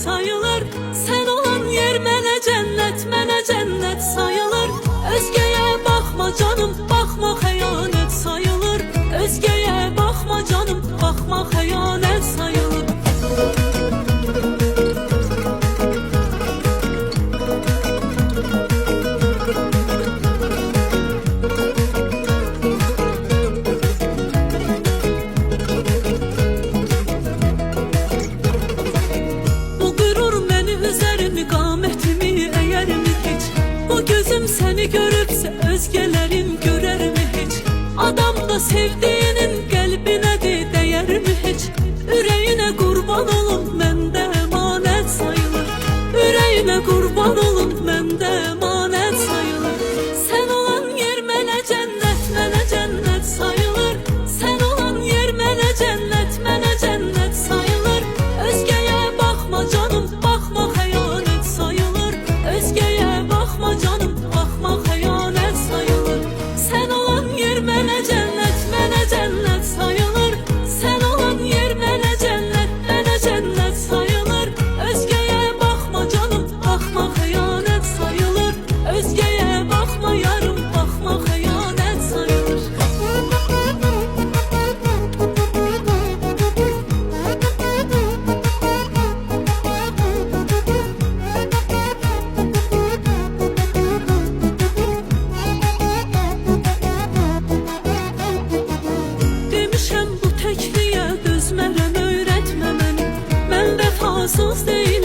sayılır. Sen olan yer mənə cennet sayılır. Özgeye bakma canım, bakma xəyanət sayılır. Özgeye bakma canım, bakma xəyanət sayılır. Seni görüpse özgelerin görer mi hiç? Adam da sevdiğinin kalbine de değer mi hiç? Yüreğine kurban olun mende emanet sayılır. Yüreğine kurban olun mende emanet sayılır. Sen olan yer mənə cennet sayılır. Sen olan yer mənə cennet sayılır. Özgeye bakma canım, bakma xəyanət sayılır. Özgeye bakma canım, bakma xəyanət sayılır. Sen olan yer mənə cennet sayılır. Sen olan yer mənə cennet sayılır. Özgeye bakma canım, bakma xəyanət sayılır. Özgeye bakma yarım, bakma xəyanət sayılır. Demişəm bu təkliyə dözmərəm, öyrətmə məni. Mən vəfasız deyiləm.